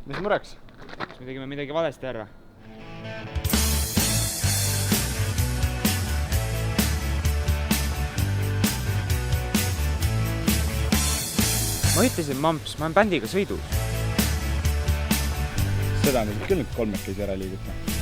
Mis mureks? Kas me tegime midagi valesti ära? Ma ütlesin, Mamps, ma olen bändiga sõidus. Seda nüüd küll kolmekesi ära liiguta.